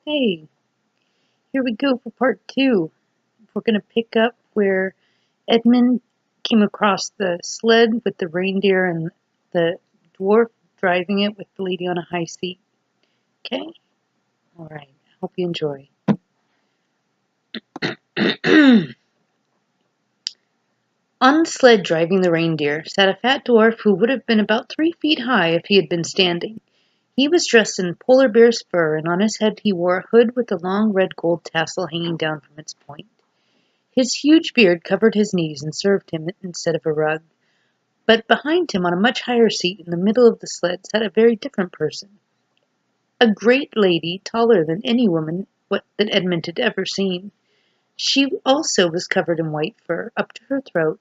Hey, here we go for part two. We're going to pick up where Edmund came across the sled with the reindeer and the dwarf driving it with the lady on a high seat. Okay? All right. Hope you enjoy. On the sled driving the reindeer sat a fat dwarf who would have been about 3 feet high if he had been standing. He was dressed in polar bear's fur, and on his head he wore a hood with a long red gold tassel hanging down from its point. His huge beard covered his knees and served him instead of a rug. But behind him, on a much higher seat in the middle of the sled, sat a very different person. A great lady, taller than any woman that Edmund had ever seen. She also was covered in white fur up to her throat,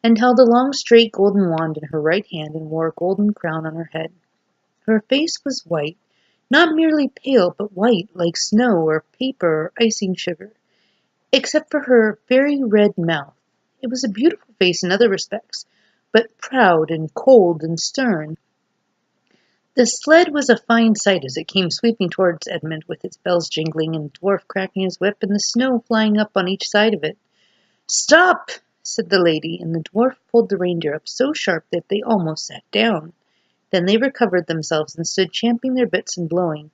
and held a long straight golden wand in her right hand and wore a golden crown on her head. Her face was white, not merely pale, but white like snow or paper or icing sugar, except for her very red mouth. It was a beautiful face in other respects, but proud and cold and stern. The sled was a fine sight as it came sweeping towards Edmund with its bells jingling and the dwarf cracking his whip and the snow flying up on each side of it. "Stop!" said the lady, and the dwarf pulled the reindeer up so sharp that they almost sat down. Then they recovered themselves and stood champing their bits and blowing.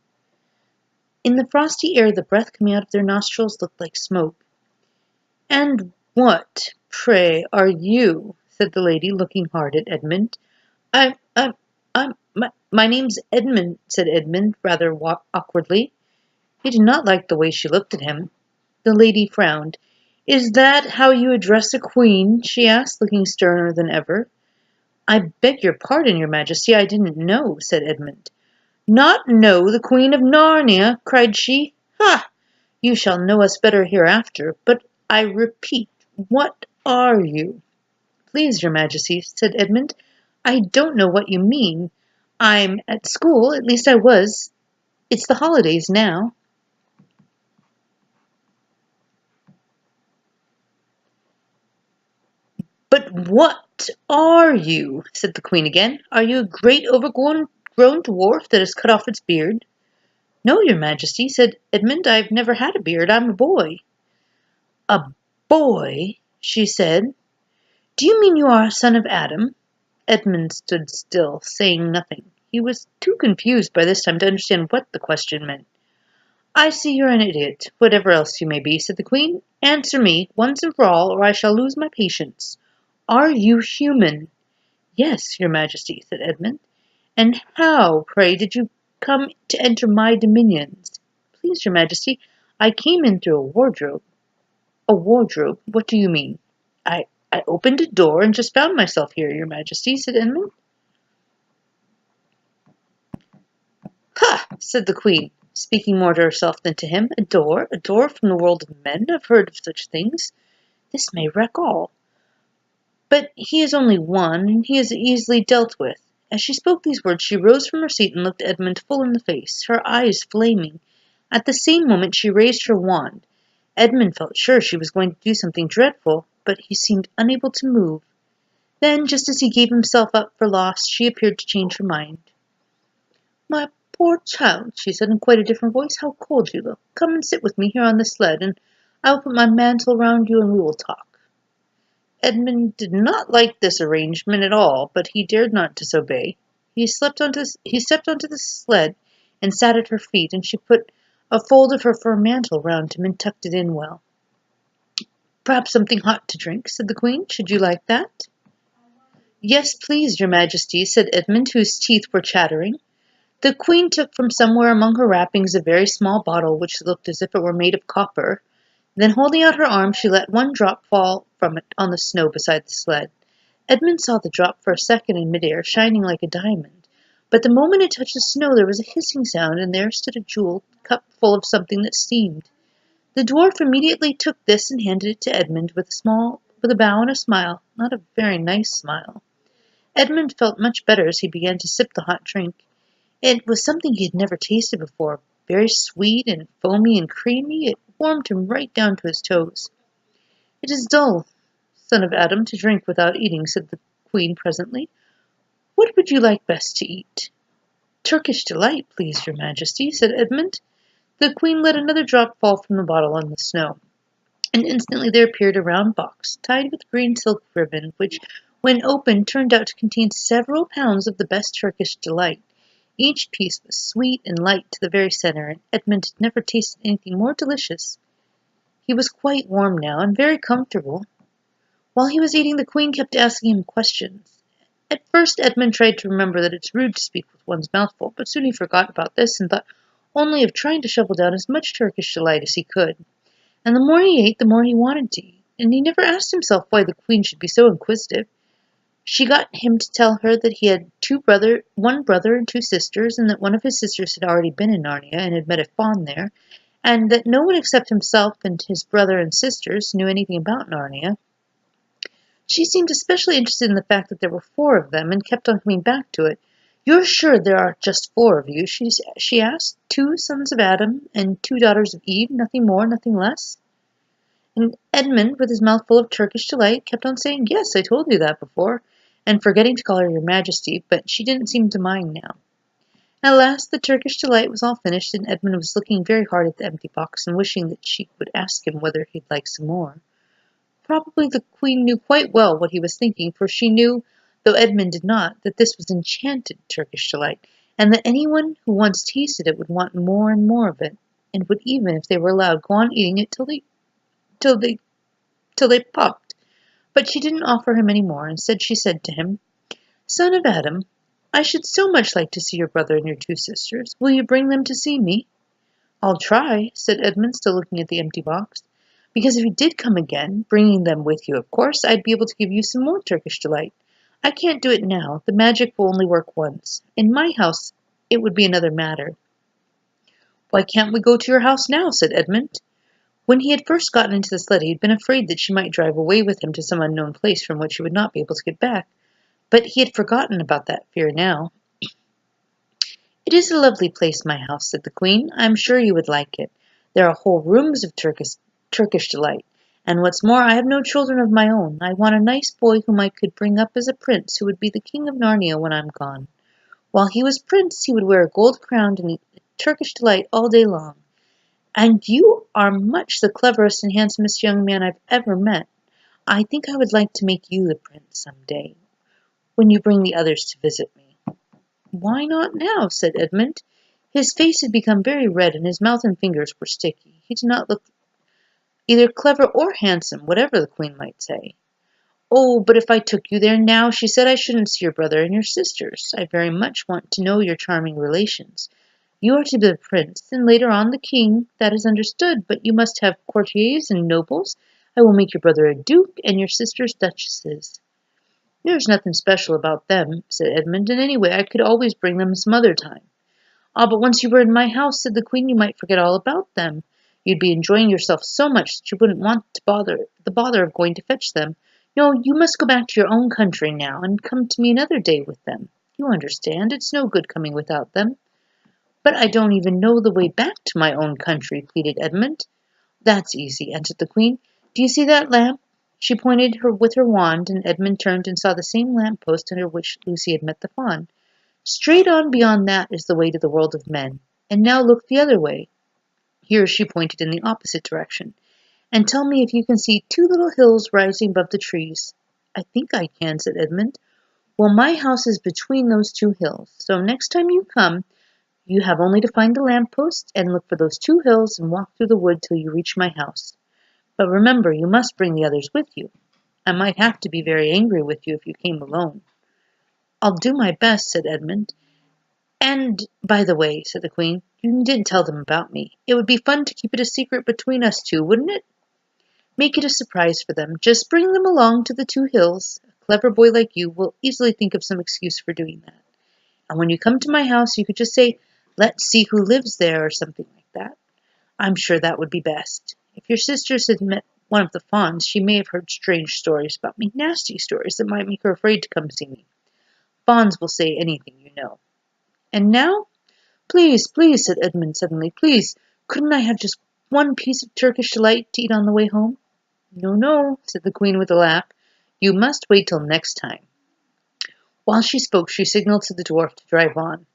In the frosty air the breath coming out of their nostrils looked like smoke. "And what, pray, are you?" said the lady, looking hard at Edmund. "My name's Edmund," said Edmund, rather awkwardly. He did not like the way she looked at him. The lady frowned. "Is that how you address a queen?" she asked, looking sterner than ever. "I beg your pardon, your majesty, I didn't know," said Edmund. "Not know the Queen of Narnia?" cried she. "Ha! You shall know us better hereafter. But I repeat, what are you?" "Please, your majesty," said Edmund, "I don't know what you mean. I'm at school, at least I was. It's the holidays now." "But what are you?" said the queen again. "Are you a great overgrown dwarf that has cut off its beard?" "No, your majesty," said Edmund, "I've never had a beard. I'm a boy." "A boy?" she said. "Do you mean you are a son of Adam?" Edmund stood still, saying nothing. He was too confused by this time to understand what the question meant. "I see you're an idiot, whatever else you may be," said the queen. "Answer me, once and for all, or I shall lose my patience. Are you human?" "Yes, your majesty," said Edmund. "And how, pray, did you come to enter my dominions?" "Please, your majesty, I came in through a wardrobe." "A wardrobe? What do you mean?" I opened a door and just found myself here, your majesty," said Edmund. "Ha!" said the queen, speaking more to herself than to him. "A door? A door from the world of men? I've heard of such things. This may wreck all. But he is only one, and he is easily dealt with." As she spoke these words, she rose from her seat and looked Edmund full in the face, her eyes flaming. At the same moment she raised her wand. Edmund felt sure she was going to do something dreadful, but he seemed unable to move. Then, just as he gave himself up for lost, she appeared to change her mind. "My poor child," she said in quite a different voice, "how cold you look. Come and sit with me here on the sled, and I will put my mantle round you and we will talk." Edmund did not like this arrangement at all, but he dared not disobey. He stepped onto the sled and sat at her feet, and she put a fold of her fur mantle round him and tucked it in well. "Perhaps something hot to drink," said the queen. "Should you like that?" "Yes, please, your majesty," said Edmund, whose teeth were chattering. The queen took from somewhere among her wrappings a very small bottle which looked as if it were made of copper. Then, holding out her arm, she let one drop fall from it on the snow beside the sled. Edmund saw the drop for a second in midair, shining like a diamond. But the moment it touched the snow there was a hissing sound, and there stood a jeweled cup full of something that steamed. The dwarf immediately took this and handed it to Edmund with a bow and a smile, not a very nice smile. Edmund felt much better as he began to sip the hot drink. It was something he had never tasted before, very sweet and foamy and creamy. It warmed him right down to his toes. "It is dull, son of Adam, to drink without eating," said the queen presently. "What would you like best to eat?" "Turkish delight, please, your majesty," said Edmund. The queen let another drop fall from the bottle on the snow, and instantly there appeared a round box, tied with green silk ribbon, which, when opened, turned out to contain several pounds of the best Turkish delight. Each piece was sweet and light to the very center, and Edmund had never tasted anything more delicious. He was quite warm now, and very comfortable. While he was eating, the queen kept asking him questions. At first Edmund tried to remember that it's rude to speak with one's mouth full, but soon he forgot about this and thought only of trying to shovel down as much Turkish delight as he could. And the more he ate, the more he wanted to eat, and he never asked himself why the queen should be so inquisitive. She got him to tell her that he had one brother and two sisters, and that one of his sisters had already been in Narnia and had met a fawn there, and that no one except himself and his brother and sisters knew anything about Narnia. She seemed especially interested in the fact that there were four of them, and kept on coming back to it. "You're sure there are just four of you?" she asked. "Two sons of Adam and two daughters of Eve, nothing more, nothing less?" And Edmund, with his mouth full of Turkish delight, kept on saying, "Yes, I told you that before," and forgetting to call her Your Majesty, but she didn't seem to mind now. At last the Turkish delight was all finished, and Edmund was looking very hard at the empty box and wishing that she would ask him whether he'd like some more. Probably the queen knew quite well what he was thinking, for she knew, though Edmund did not, that this was enchanted Turkish delight, and that anyone who once tasted it would want more and more of it, and would even, if they were allowed, go on eating it till they popped. But she didn't offer him any more. Instead, she said to him, "Son of Adam, I should so much like to see your brother and your two sisters. Will you bring them to see me?" "I'll try," said Edmund, still looking at the empty box. "Because if you did come again, bringing them with you, of course, I'd be able to give you some more Turkish delight. I can't do it now. The magic will only work once. In my house, it would be another matter." "Why can't we go to your house now?" said Edmund. When he had first gotten into the sled, he had been afraid that she might drive away with him to some unknown place from which he would not be able to get back. But he had forgotten about that fear now. "It is a lovely place, my house," said the queen. "I am sure you would like it. There are whole rooms of Turkish delight. And what's more, I have no children of my own. I want a nice boy whom I could bring up as a prince, who would be the king of Narnia when I'm gone. While he was prince, he would wear a gold crown and eat Turkish delight all day long. And you are much the cleverest and handsomest young man I've ever met. I think I would like to make you the prince some day, when you bring the others to visit me." "Why not now?" said Edmund. His face had become very red, and his mouth and fingers were sticky. He did not look either clever or handsome, whatever the queen might say. "Oh, but if I took you there now," she said, "I shouldn't see your brother and your sisters. I very much want to know your charming relations. You are to be the prince, and later on the king, that is understood, but you must have courtiers and nobles. I will make your brother a duke, and your sisters duchesses." "There's nothing special about them," said Edmund, "and anyway I could always bring them some other time." "Ah, but once you were in my house," said the queen, "you might forget all about them. You'd be enjoying yourself so much that you wouldn't want the bother of going to fetch them. No, you must go back to your own country now, and come to me another day with them. You understand, it's no good coming without them." "But I don't even know the way back to my own country," pleaded Edmund. "That's easy," answered the queen. "Do you see that lamp?" She pointed with her wand, and Edmund turned and saw the same lamp post under which Lucy had met the fawn. "Straight on beyond that is the way to the world of men. And now look the other way." Here she pointed in the opposite direction. "And tell me if you can see two little hills rising above the trees." "I think I can," said Edmund. "Well, my house is between those two hills. So next time you come, you have only to find the lamp post and look for those two hills and walk through the wood till you reach my house. But remember, you must bring the others with you. I might have to be very angry with you if you came alone." "I'll do my best," said Edmund. "And, by the way," said the queen, "you needn't tell them about me. It would be fun to keep it a secret between us two, wouldn't it? Make it a surprise for them. Just bring them along to the two hills. A clever boy like you will easily think of some excuse for doing that. And when you come to my house, you could just say, 'Let's see who lives there,' or something like that. I'm sure that would be best. If your sisters had met one of the fawns, she may have heard strange stories about me, nasty stories that might make her afraid to come see me. Fawns will say anything, you know. And now, please, please," said Edmund suddenly, "please, couldn't I have just one piece of Turkish delight to eat on the way home?" "No, no," said the queen with a laugh. "You must wait till next time." While she spoke, she signaled to the dwarf to drive on.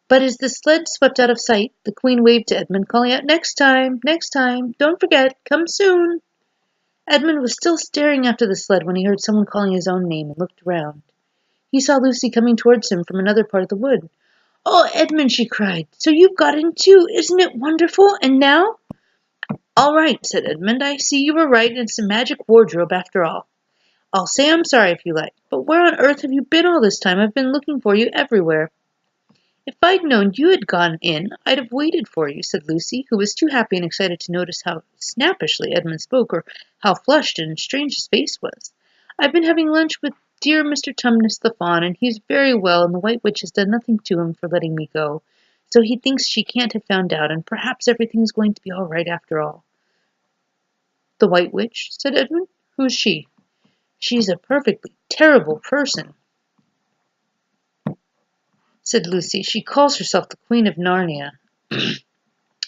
But as the sled swept out of sight, the Queen waved to Edmund, calling out, next time, don't forget, come soon." Edmund was still staring after the sled when he heard someone calling his own name and looked around. He saw Lucy coming towards him from another part of the wood. "Oh, Edmund," she cried, "so you've got in too. Isn't it wonderful? And now—" "All right," said Edmund. "I see you were right, and it's a magic wardrobe after all. I'll say I'm sorry if you like. But where on earth have you been all this time? I've been looking for you everywhere." "If I'd known you had gone in, I'd have waited for you," said Lucy, who was too happy and excited to notice how snappishly Edmund spoke or how flushed and strange his face was. "I've been having lunch with dear Mr. Tumnus the Fawn, and he's very well, and the White Witch has done nothing to him for letting me go. So he thinks she can't have found out, and perhaps everything's going to be all right after all." "The White Witch?" said Edmund. "Who's she?" "She's a perfectly terrible person," said Lucy. "She calls herself the Queen of Narnia,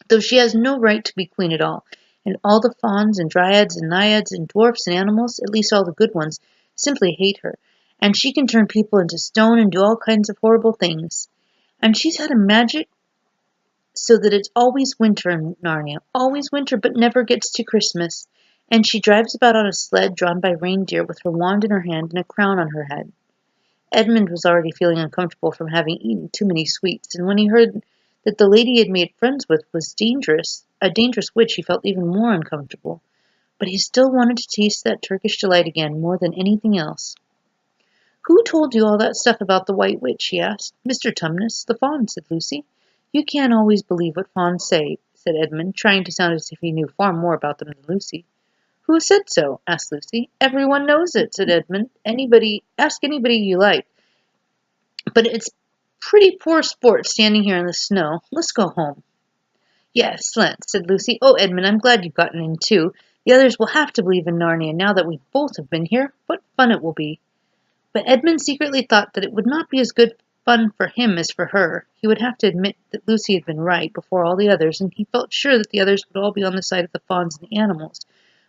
though she has no right to be queen at all, and all the fauns and dryads and naiads and dwarfs and animals, at least all the good ones, simply hate her, and she can turn people into stone and do all kinds of horrible things. And she's had a magic so that it's always winter in Narnia, always winter, but never gets to Christmas, and she drives about on a sled drawn by reindeer with her wand in her hand and a crown on her head." Edmund was already feeling uncomfortable from having eaten too many sweets, and when he heard that the lady he had made friends with was a dangerous witch, he felt even more uncomfortable. But he still wanted to taste that Turkish delight again more than anything else. "Who told you all that stuff about the White Witch?" he asked. "Mr. Tumnus, the Fawn," said Lucy. "You can't always believe what fawns say," said Edmund, trying to sound as if he knew far more about them than Lucy. "Who said so?" asked Lucy. "Everyone knows it," said Edmund. Ask anybody you like. But it's pretty poor sport standing here in the snow. Let's go home." "Yes, let's," said Lucy. "Oh, Edmund, I'm glad you've gotten in too. The others will have to believe in Narnia now that we both have been here. What fun it will be." But Edmund secretly thought that it would not be as good fun for him as for her. He would have to admit that Lucy had been right before all the others, and he felt sure that the others would all be on the side of the fawns and the animals.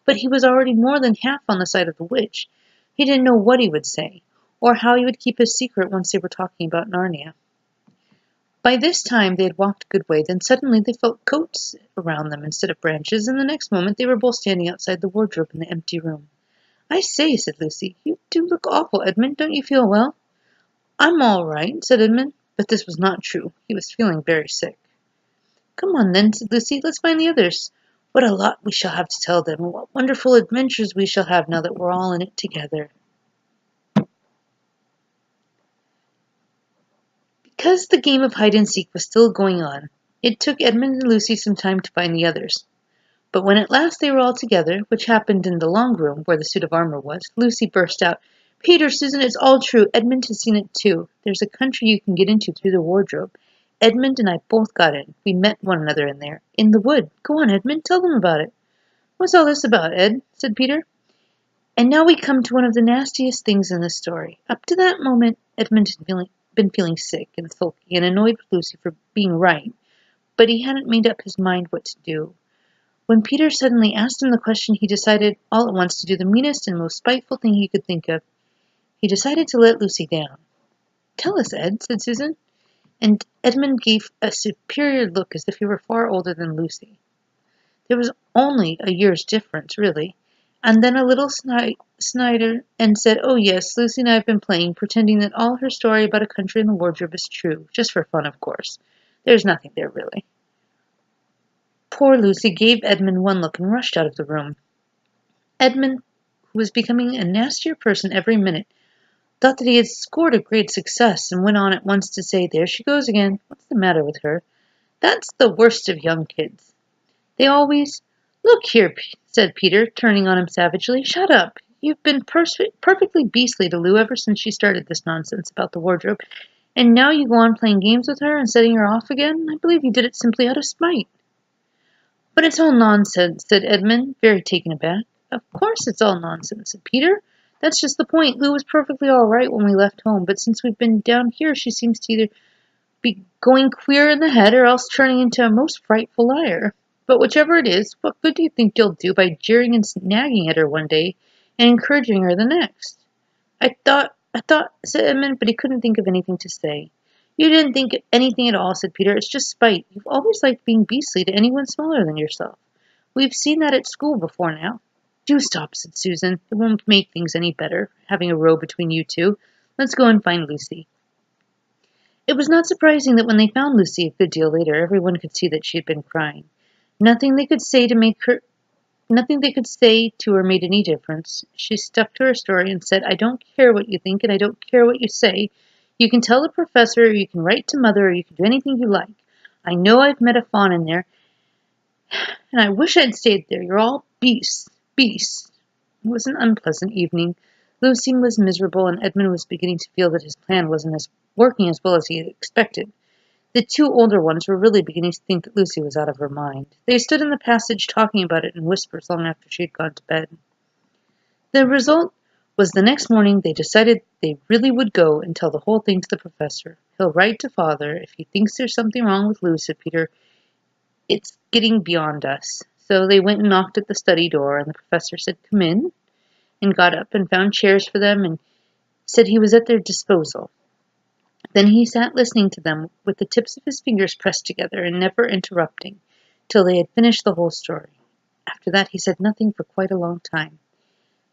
But he was already more than half on the side of the witch. He didn't know what he would say, or how he would keep his secret once they were talking about Narnia. By this time they had walked a good way, then suddenly they felt coats around them instead of branches, and the next moment they were both standing outside the wardrobe in the empty room. "I say," said Lucy, "you do look awful, Edmund. Don't you feel well?" "I'm all right," said Edmund, but this was not true. He was feeling very sick. "Come on then," said Lucy. "Let's find the others. What a lot we shall have to tell them, and what wonderful adventures we shall have now that we're all in it together." Because the game of hide-and-seek was still going on, it took Edmund and Lucy some time to find the others. But when at last they were all together, which happened in the long room where the suit of armor was, Lucy burst out, "Peter, Susan, it's all true. Edmund has seen it too. There's a country you can get into through the wardrobe. Edmund and I both got in. We met one another in there, in the wood. Go on, Edmund, tell them about it." "What's all this about, Ed?" said Peter. And now we come to one of the nastiest things in the story. Up to that moment, Edmund had been feeling sick and sulky and annoyed with Lucy for being right, but he hadn't made up his mind what to do. When Peter suddenly asked him the question, he decided all at once to do the meanest and most spiteful thing he could think of. He decided to let Lucy down. "Tell us, Ed," said Susan, and Edmund gave a superior look as if he were far older than Lucy. There was only a year's difference, really. And then a little snider and said, "Oh yes, Lucy and I have been playing, pretending that all her story about a country in the wardrobe is true, just for fun, of course. There's nothing there, really." Poor Lucy gave Edmund one look and rushed out of the room. Edmund, who was becoming a nastier person every minute, thought that he had scored a great success, and went on at once to say, "There she goes again. What's the matter with her? That's the worst of young kids. They always—" "Look here," said Peter, turning on him savagely. "Shut up. You've been perfectly beastly to Lou ever since she started this nonsense about the wardrobe, and now you go on playing games with her and setting her off again. I believe you did it simply out of spite." "But it's all nonsense," said Edmund, very taken aback. "Of course it's all nonsense," said Peter. "That's just the point. Lou was perfectly all right when we left home, but since we've been down here she seems to either be going queer in the head or else turning into a most frightful liar. But whichever it is, what good do you think you'll do by jeering and nagging at her one day and encouraging her the next?" I thought, said Edmund, but he couldn't think of anything to say. You didn't think anything at all, said Peter. It's just spite. You've always liked being beastly to anyone smaller than yourself. We've seen that at school before now. Do stop, said Susan. It won't make things any better, having a row between you two. Let's go and find Lucy. It was not surprising that when they found Lucy a good deal later, everyone could see that she had been crying. Nothing they could say to her made any difference. She stuck to her story and said, I don't care what you think and I don't care what you say. You can tell the professor, or you can write to Mother, or you can do anything you like. I know I've met a fawn in there, and I wish I'd stayed there. You're all beasts, beasts. It was an unpleasant evening. Lucy was miserable, and Edmund was beginning to feel that his plan wasn't working as well as he had expected. The two older ones were really beginning to think that Lucy was out of her mind. They stood in the passage talking about it in whispers long after she had gone to bed. The result was the next morning they decided they really would go and tell the whole thing to the professor. He'll write to Father. If he thinks there's something wrong with Lou, said Peter, it's getting beyond us. So they went and knocked at the study door, and the professor said, Come in, and got up and found chairs for them and said he was at their disposal. Then he sat listening to them with the tips of his fingers pressed together and never interrupting, till they had finished the whole story. After that he said nothing for quite a long time.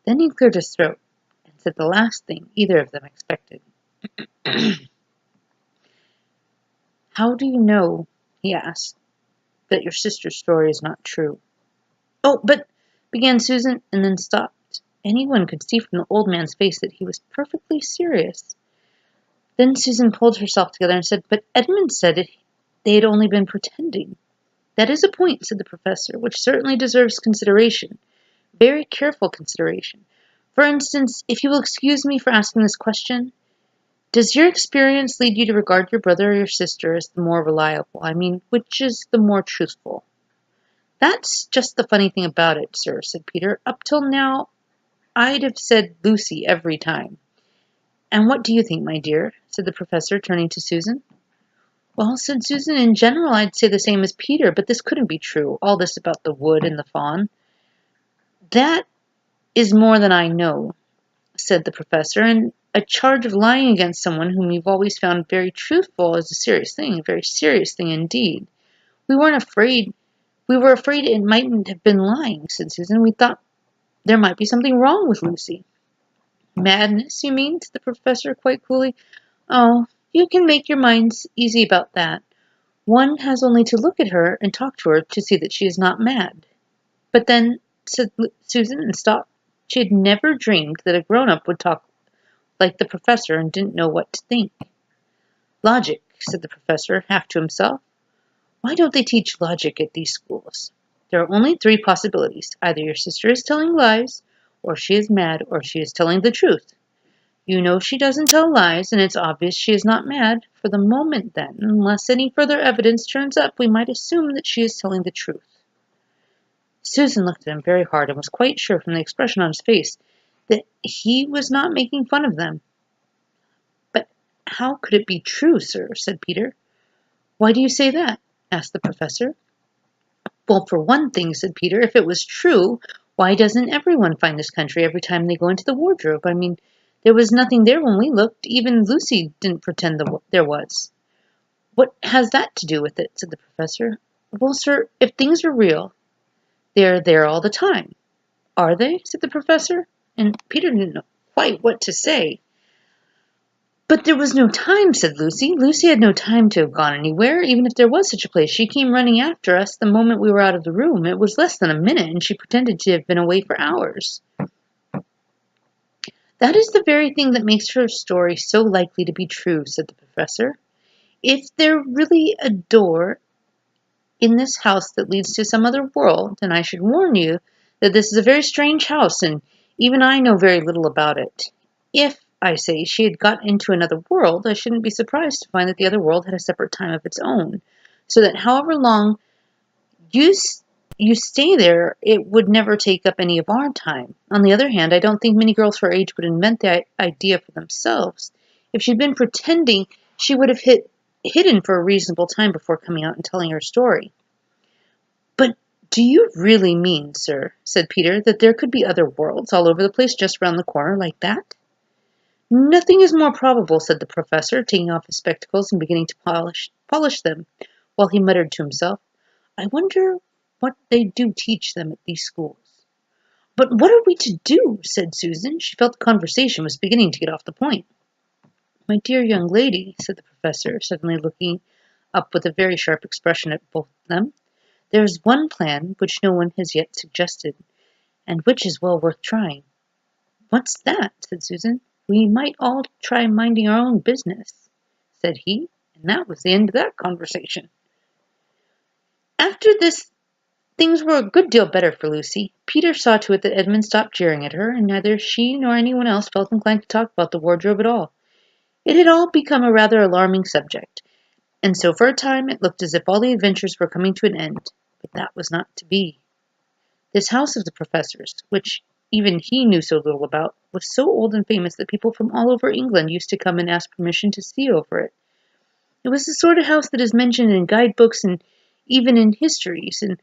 Then he cleared his throat and said the last thing either of them expected. How do you know, he asked, that your sister's story is not true? Oh, but, began Susan, and then stopped. Anyone could see from the old man's face that he was perfectly serious. Then Susan pulled herself together and said, But Edmund said they had only been pretending. That is a point, said the professor, which certainly deserves consideration. Very careful consideration. For instance, if you will excuse me for asking this question, does your experience lead you to regard your brother or your sister as the more reliable? I mean, which is the more truthful? That's just the funny thing about it, sir, said Peter. Up till now, I'd have said Lucy every time. And what do you think, my dear? Said the professor, turning to Susan. Well, said Susan, in general I'd say the same as Peter, but this couldn't be true, all this about the wood and the fawn. That is more than I know, said the professor, and a charge of lying against someone whom you've always found very truthful is a very serious thing indeed. We were afraid it mightn't have been lying, said Susan. We thought there might be something wrong with Lucy. Madness, you mean? Said the professor quite coolly. Oh, you can make your minds easy about that. One has only to look at her and talk to her to see that she is not mad. But then, said Susan, and stopped. She had never dreamed that a grown-up would talk like the professor and didn't know what to think. Logic, said the professor, half to himself. Why don't they teach logic at these schools? There are only three possibilities. Either your sister is telling lies, or she is mad, or she is telling the truth. You know she doesn't tell lies, and it's obvious she is not mad. For the moment, then, unless any further evidence turns up, we might assume that she is telling the truth. Susan looked at him very hard and was quite sure from the expression on his face that he was not making fun of them. But how could it be true, sir? Said Peter. Why do you say that? Asked the professor. Well, for one thing, said Peter, if it was true, why doesn't everyone find this country every time they go into the wardrobe? I mean, there was nothing there when we looked. Even Lucy didn't pretend there was. What has that to do with it? Said the professor. Well, sir, if things are real, they're there all the time. Are they? Said the professor. And Peter didn't know quite what to say. But there was no time, said Lucy. Lucy had no time to have gone anywhere, even if there was such a place. She came running after us the moment we were out of the room. It was less than a minute, and she pretended to have been away for hours. That is the very thing that makes her story so likely to be true, said the professor. If there really a door in this house that leads to some other world, then I should warn you that this is a very strange house, and even I know very little about it. If, I say, she had got into another world, I shouldn't be surprised to find that the other world had a separate time of its own, so that however long you stay there, it would never take up any of our time. On the other hand, I don't think many girls her age would invent the idea for themselves. If she'd been pretending, she would have hidden for a reasonable time before coming out and telling her story. But do you really mean, sir, said Peter, that there could be other worlds all over the place just round the corner like that? Nothing is more probable, said the professor, taking off his spectacles and beginning to polish them, while he muttered to himself, I wonder what they do teach them at these schools. But what are we to do? Said Susan. She felt the conversation was beginning to get off the point. My dear young lady, said the professor, suddenly looking up with a very sharp expression at both of them, there is one plan which no one has yet suggested, and which is well worth trying. What's that? Said Susan. We might all try minding our own business, said he, and that was the end of that conversation. After this, things were a good deal better for Lucy. Peter saw to it that Edmund stopped jeering at her, and neither she nor anyone else felt inclined to talk about the wardrobe at all. It had all become a rather alarming subject, and so for a time it looked as if all the adventures were coming to an end, but that was not to be. This house of the professor's, which even he knew so little about, was so old and famous that people from all over England used to come and ask permission to see over it. It was the sort of house that is mentioned in guidebooks and even in histories, and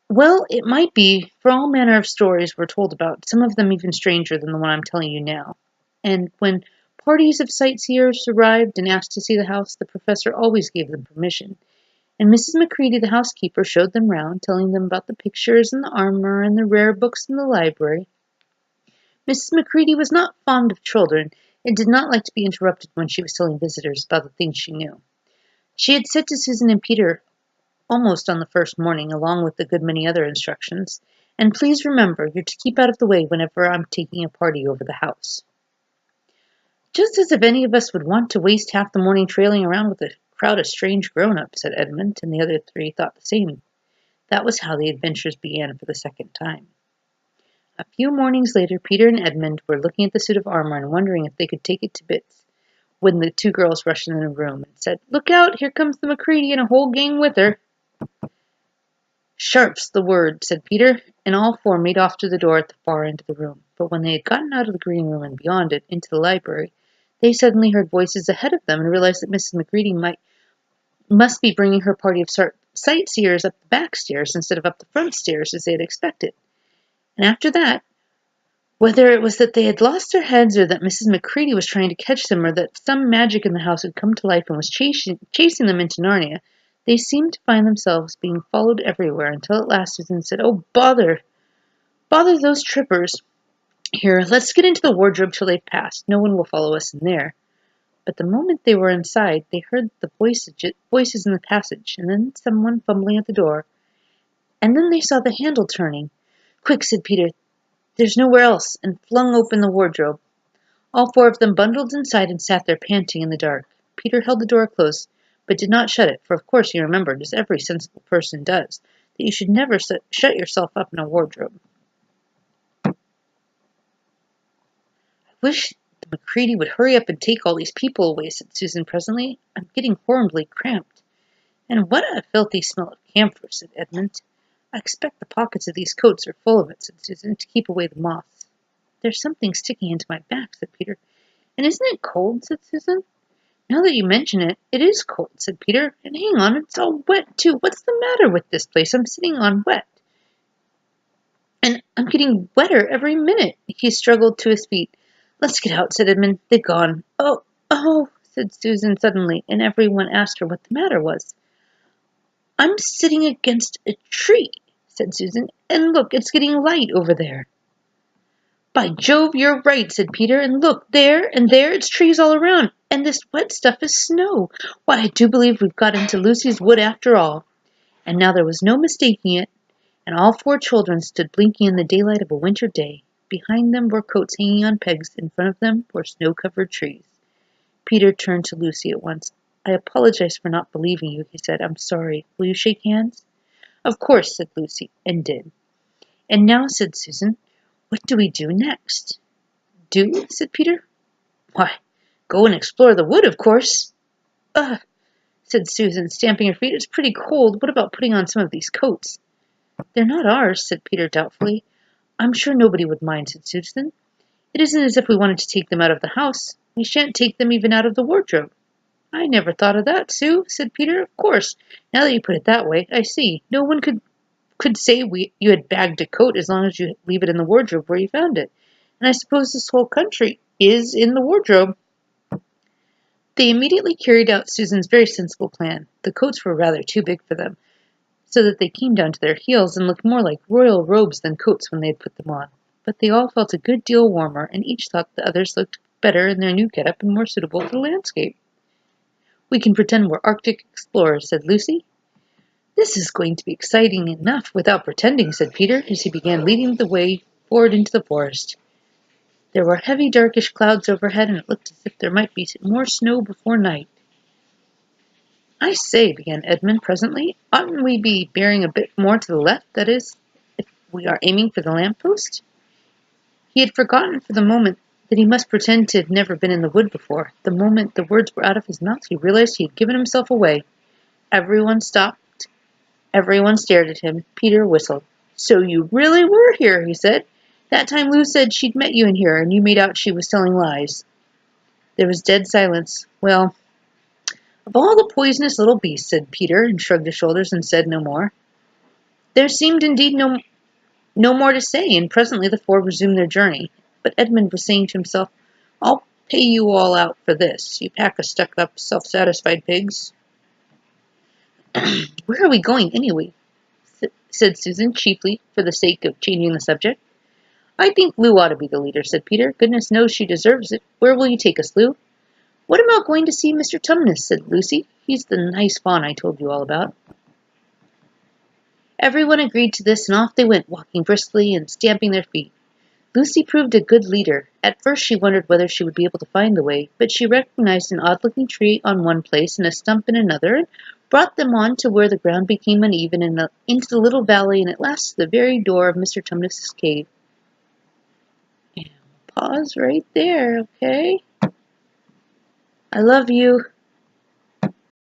well, it might be, for all manner of stories were told about, some of them even stranger than the one I'm telling you now. And when parties of sightseers arrived and asked to see the house, the professor always gave them permission. And Mrs. Macready, the housekeeper, showed them round, telling them about the pictures and the armor and the rare books in the library. Mrs. Macready was not fond of children, and did not like to be interrupted when she was telling visitors about the things she knew. She had said to Susan and Peter almost on the first morning, along with a good many other instructions, and please remember, you're to keep out of the way whenever I'm taking a party over the house. Just as if any of us would want to waste half the morning trailing around with a crowd of strange grown-ups, said Edmund, and the other three thought the same. That was how the adventures began for the second time. A few mornings later, Peter and Edmund were looking at the suit of armor and wondering if they could take it to bits, when the two girls rushed in the room and said, Look out, here comes the Macready and a whole gang with her. Sharp's the word, said Peter, and all four made off to the door at the far end of the room. But when they had gotten out of the green room and beyond it, into the library, they suddenly heard voices ahead of them and realized that Mrs. Macready must be bringing her party of sightseers up the back stairs instead of up the front stairs as they had expected. And after that, whether it was that they had lost their heads or that Mrs. Macready was trying to catch them or that some magic in the house had come to life and was chasing them into Narnia, they seemed to find themselves being followed everywhere until at last Susan said, Oh, bother those trippers. Here, let's get into the wardrobe till they've passed. No one will follow us in there. But the moment they were inside, they heard the voices in the passage, and then someone fumbling at the door. And then they saw the handle turning. Quick, said Peter, there's nowhere else, and flung open the wardrobe. All four of them bundled inside and sat there panting in the dark. Peter held the door close, but did not shut it, for of course he remembered, as every sensible person does, that you should never shut yourself up in a wardrobe. I wish the Macready would hurry up and take all these people away, said Susan presently. I'm getting horribly cramped. And what a filthy smell of camphor, said Edmund. I expect the pockets of these coats are full of it, said Susan, to keep away the moths. There's something sticking into my back, said Peter. And isn't it cold, said Susan. Now that you mention it, it is cold, said Peter. And hang on, it's all wet, too. What's the matter with this place? I'm sitting on wet. And I'm getting wetter every minute. He struggled to his feet. Let's get out, said Edmund. They've gone. Oh, said Susan suddenly, and everyone asked her what the matter was. I'm sitting against a tree, said Susan, and look, it's getting light over there. By Jove, you're right, said Peter, and look, there and there, it's trees all around, and this wet stuff is snow. Why, I do believe we've got into Lucy's wood after all. And now there was no mistaking it, and all four children stood blinking in the daylight of a winter day. Behind them were coats hanging on pegs, in front of them were snow-covered trees. Peter turned to Lucy at once. I apologize for not believing you, he said. I'm sorry. Will you shake hands? Of course, said Lucy, and did. And now, said Susan, what do we do next? Do? Said Peter. Why, go and explore the wood, of course. Ugh, said Susan, stamping her feet. It's pretty cold. What about putting on some of these coats? They're not ours, said Peter doubtfully. I'm sure nobody would mind, said Susan. It isn't as if we wanted to take them out of the house. We shan't take them even out of the wardrobe. I never thought of that, Sue, said Peter. Of course. Now that you put it that way, I see. No one could say you had bagged a coat as long as you leave it in the wardrobe where you found it. And I suppose this whole country is in the wardrobe." They immediately carried out Susan's very sensible plan. The coats were rather too big for them, so that they came down to their heels and looked more like royal robes than coats when they had put them on. But they all felt a good deal warmer, and each thought the others looked better in their new get-up and more suitable for the landscape. "We can pretend we're Arctic explorers," said Lucy. "This is going to be exciting enough without pretending," said Peter, as he began leading the way forward into the forest. There were heavy darkish clouds overhead, and it looked as if there might be more snow before night. "I say," began Edmund presently, "oughtn't we be bearing a bit more to the left, that is, if we are aiming for the lamp-post?" He had forgotten for the moment that he must pretend to have never been in the wood before. The moment the words were out of his mouth, he realized he had given himself away. Everyone stopped. Everyone stared at him. Peter whistled. "So you really were here," he said. "That time Lou said she'd met you in here, and you made out she was telling lies." There was dead silence. "Well, of all the poisonous little beasts," said Peter, and shrugged his shoulders and said no more. There seemed indeed no more to say, and presently the four resumed their journey. But Edmund was saying to himself, "I'll pay you all out for this, you pack of stuck-up, self-satisfied pigs." "Where are we going, anyway?" said Susan, chiefly for the sake of changing the subject. "I think Lou ought to be the leader," said Peter. "Goodness knows she deserves it. Where will you take us, Lou?" "What about going to see Mr. Tumnus?" said Lucy. "He's the nice fawn I told you all about." Everyone agreed to this, and off they went, walking briskly and stamping their feet. Lucy proved a good leader. At first she wondered whether she would be able to find the way, but she recognized an odd-looking tree on one place and a stump in another, and brought them on to where the ground became uneven and into the little valley, and at last to the very door of Mr. Tumnus's cave. And pause right there, okay? I love you.